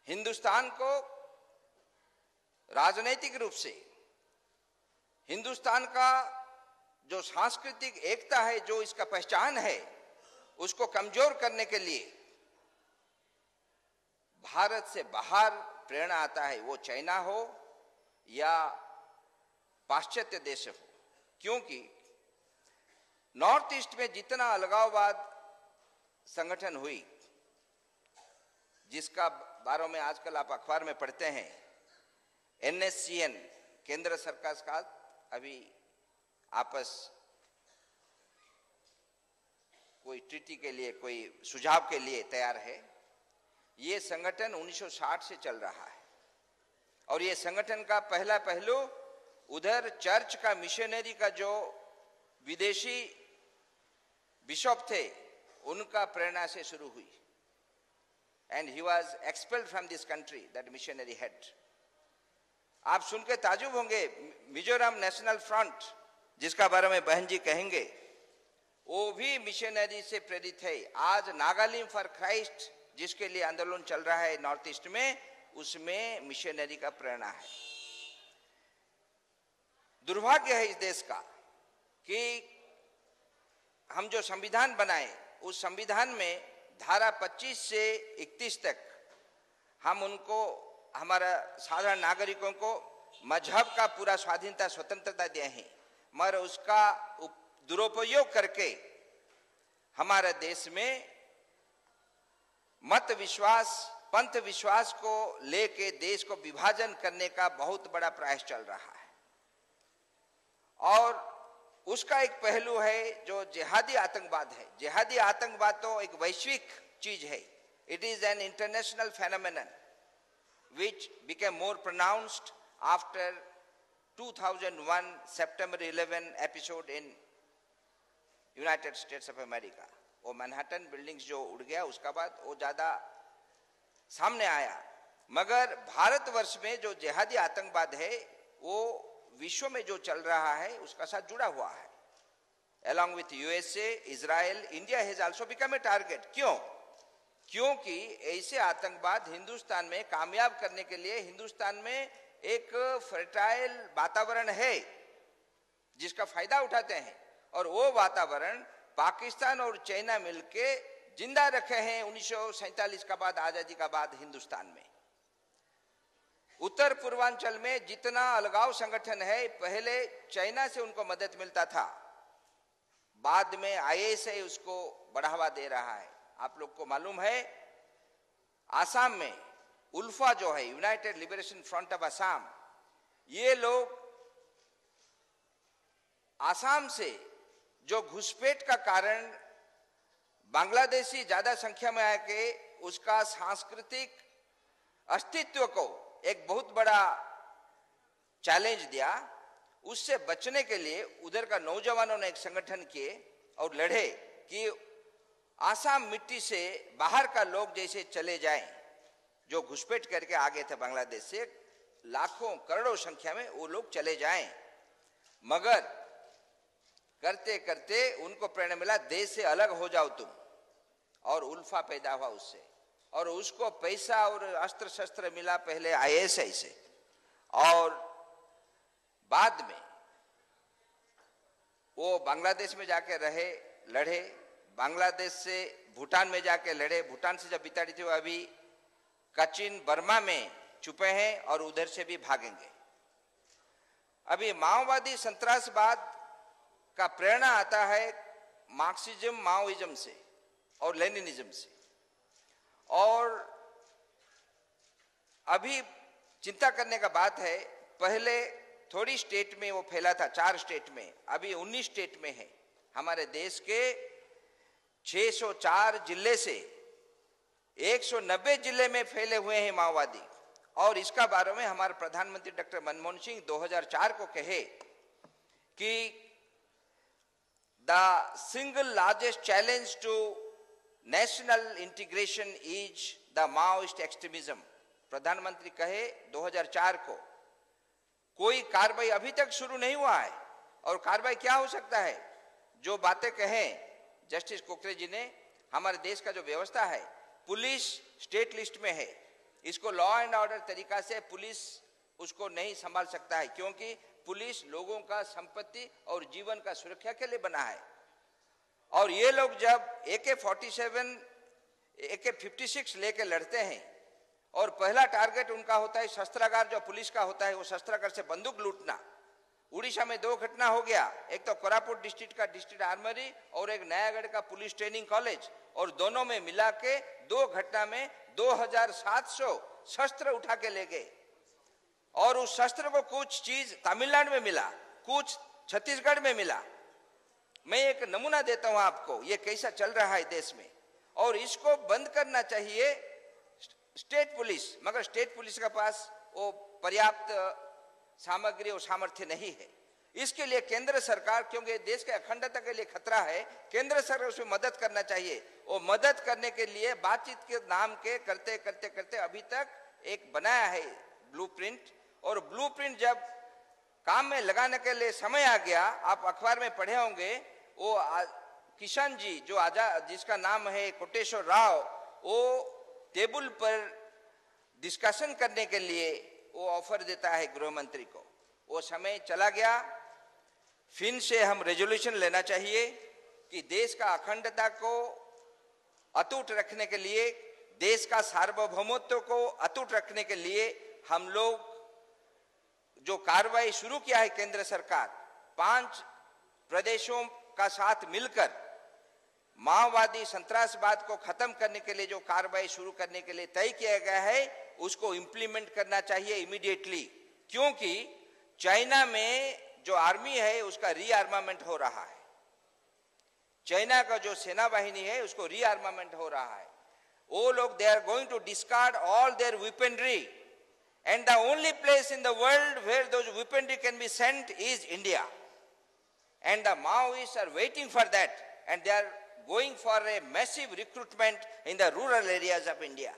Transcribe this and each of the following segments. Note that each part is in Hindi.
हिंदुस्तान को राजनीतिक रूप से, हिंदुस्तान का जो सांस्कृतिक एकता है, जो इसका पहचान है, उसको कमजोर करने के लिए भारत से बाहर प्रेरणा आता है, वो चाइना हो या पाश्चात्य देश हो। क्योंकि नॉर्थ ईस्ट में जितना अलगाववाद संगठन हुई, जिसका बारे में आजकल आप अखबार में पढ़ते हैं, NSCN केंद्र सरकार का अभी आपस कोई ट्रीटी के लिए, कोई सुझाव के लिए तैयार है। ये संगठन 1960 से चल रहा है और ये संगठन का पहला पहलू उधर चर्च का मिशनरी का जो विदेशी बिशप थे उनका प्रेरणा से शुरू हुई। And he was expelled from this country, that missionary head. आप सुन के ताजुब होंगे, मिजोरम नेशनल फ्रंट जिसका बारे में बहन जी कहेंगे, वो भी मिशनरी से प्रेरित है। आज नागालैंड फॉर क्राइस्ट जिसके लिए आंदोलन चल रहा है नॉर्थ ईस्ट में, उसमें मिशनरी का प्रेरणा है। दुर्भाग्य है इस देश का कि हम जो संविधान बनाए, उस संविधान में धारा 25 से 31 तक हम उनको, हमारा साधारण नागरिकों को मजहब का पूरा स्वाधीनता स्वतंत्रता दिए हैं, मगर उसका दुरुपयोग करके हमारे देश में मत विश्वास, पंथ विश्वास को लेके देश को विभाजन करने का बहुत बड़ा प्रयास चल रहा है। और उसका एक पहलू है जो जिहादी आतंकवाद है। जिहादी आतंकवाद तो एक वैश्विक चीज है। It is an international phenomenon which became more pronounced after 2001 September 11 episode in United States of America। वो मैनहट्टन बिल्डिंग्स जो उड़ गया, उसका बाद वो ज्यादा सामने आया। मगर भारतवर्ष में जो जिहादी आतंकवाद है वो विश्व में जो चल रहा है उसका साथ जुड़ा हुआ है। Along with USA, Israel, India has also become a target। क्यों? क्योंकि ऐसे आतंकवाद हिंदुस्तान में कामयाब करने के लिए हिंदुस्तान में एक फर्टाइल वातावरण है जिसका फायदा उठाते हैं, और वो वातावरण पाकिस्तान और चाइना मिलके जिंदा रखे हैं 1947 का बाद, आजादी का बाद हिंदुस्तान में। उत्तर पूर्वांचल में जितना अलगाव संगठन है, पहले चाइना से उनको मदद मिलता था, बाद में ISI उसको बढ़ावा दे रहा है। आप लोग को मालूम है, आसाम में उल्फा जो है, United liberation front of Assam, ये लोग आसाम से जो घुसपैठ का कारण बांग्लादेशी ज्यादा संख्या में आके उसका सांस्कृतिक अस्तित्व को एक बहुत बड़ा चैलेंज दिया, उससे बचने के लिए उधर का नौजवानों ने एक संगठन किए और लड़े कि आसाम मिट्टी से बाहर का लोग जैसे चले जाएं, जो घुसपैठ करके आ गए थे बांग्लादेश से, लाखों करोड़ों संख्या में वो लोग चले जाएं। मगर करते करते उनको प्रेरणा मिला, देश से अलग हो जाओ तुम, और उल्फा पैदा हुआ उससे, और उसको पैसा और अस्त्र शस्त्र मिला पहले ISI से, और बाद में वो बांग्लादेश में जाके रहे, लड़े, बांग्लादेश से भूटान में जाके लड़े, भूटान से जब विताड़ित हुए अभी कचिन बर्मा में छुपे हैं और उधर से भी भागेंगे। अभी माओवादी संत्रासवाद का प्रेरणा आता है मार्क्सिज्म, माओइज्म से और लेनिनिज्म से, और अभी चिंता करने का बात है, पहले थोड़ी स्टेट में वो फैला था, 4 स्टेट में, अभी 19 स्टेट में है। हमारे देश के 604 जिले से 190 जिले में फैले हुए हैं माओवादी, और इसका बारे में हमारे प्रधानमंत्री डॉक्टर मनमोहन सिंह 2004 को कहे कि the single largest challenge to national integration is the Maoist extremism. प्रधानमंत्री कहे 2004 को। कोई कार्रवाई अभी तक शुरू नहीं हुआ है, और कार्रवाई क्या हो सकता है? जो बातें कहें जस्टिस कोकरे जी ने, हमारे देश का जो व्यवस्था है, पुलिस स्टेट लिस्ट में है, इसको लॉ एंड ऑर्डर तरीका से पुलिस उसको नहीं संभाल सकता है, क्योंकि पुलिस लोगों का संपत्ति और जीवन का सुरक्षा के लिए बना है। और ये लोग जब AK-47 AK-56 लेके लड़ते हैं और पहला टारगेट उनका होता है शस्त्रागार जो पुलिस का होता है, वो शस्त्रागार से बंदूक लूटना। उड़ीसा में 2 घटना हो गया, एक तो कोरापुट डिस्ट्रिक्ट का डिस्ट्रिक्ट आर्मरी और एक नयागढ़ का पुलिस ट्रेनिंग कॉलेज, और दोनों में मिला के 2 घटना में 2700 शस्त्र उठा के ले गए। और उस शस्त्र को कुछ चीज तमिलनाडु में मिला, कुछ छत्तीसगढ़ में मिला। मैं एक नमूना देता हूं आपको, ये कैसा चल रहा है देश में। और इसको बंद करना चाहिए स्टेट पुलिस, मगर स्टेट पुलिस के पास वो पर्याप्त सामग्री और सामर्थ्य नहीं है। इसके लिए केंद्र सरकार, क्योंकि देश के अखंडता के लिए खतरा है, केंद्र सरकार उसमें मदद करना चाहिए। वो मदद करने के लिए बातचीत के नाम के करते करते करते अभी तक एक बनाया है ब्लूप्रिंट, और ब्लूप्रिंट जब काम में लगाने के लिए समय आ गया, आप अखबार में पढ़े होंगे, वो किशन जी जो आजाद, जिसका नाम है कोटेश्वर राव, वो टेबल पर डिस्कशन करने के लिए वो ऑफर देता है गृह मंत्री को। वो समय चला गया। फिर से हम रेजोल्यूशन लेना चाहिए कि देश का अखंडता को अटूट रखने के लिए, देश का सार्वभौमत्व को अटूट रखने के लिए हम लोग जो कार्रवाई शुरू किया है केंद्र सरकार 5 प्रदेशों का साथ मिलकर माओवादी संत्रासवाद को खत्म करने के लिए जो कार्रवाई शुरू करने के लिए तय किया गया है, उसको इंप्लीमेंट करना चाहिए इमीडिएटली। क्योंकि चाइना में जो आर्मी है उसका रीआर्मामेंट हो रहा है, चाइना का जो सेना वाहिनी है उसको रीआर्मामेंट हो रहा है। वो लोग they are going to discard all their weaponry, and the only place in the world where those weaponry can be sent is India, and the Maoists are waiting for that, and they are going for a massive recruitment in the rural areas of India.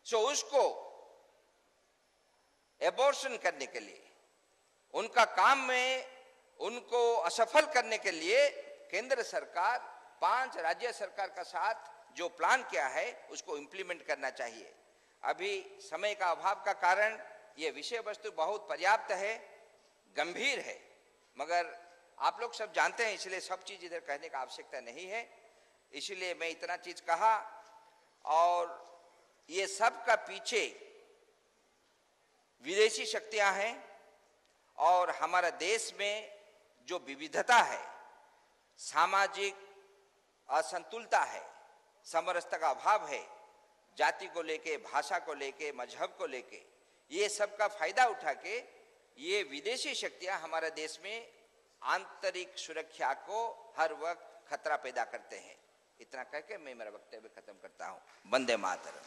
So उसको एबॉर्शन करने के लिए, उनका काम में उनको असफल करने के लिए केंद्र सरकार 5 राज्य सरकार का साथ जो प्लान किया है उसको इंप्लीमेंट करना चाहिए। अभी समय का अभाव का कारण ये विषय वस्तु बहुत पर्याप्त है, गंभीर है, मगर आप लोग सब जानते हैं, इसलिए सब चीज इधर कहने का आवश्यकता नहीं है। इसलिए मैं इतना चीज कहा। और ये सब का पीछे विदेशी शक्तियां हैं, और हमारा देश में जो विविधता है, सामाजिक असंतुलता है, समरसता का अभाव है, जाति को लेके, भाषा को लेके, मजहब को लेके, ये सब का फायदा उठा के ये विदेशी शक्तियां हमारे देश में आंतरिक सुरक्षा को हर वक्त खतरा पैदा करते हैं। इतना कहकर मैं मेरा वक्तव्य खत्म करता हूं। वंदे मातरम।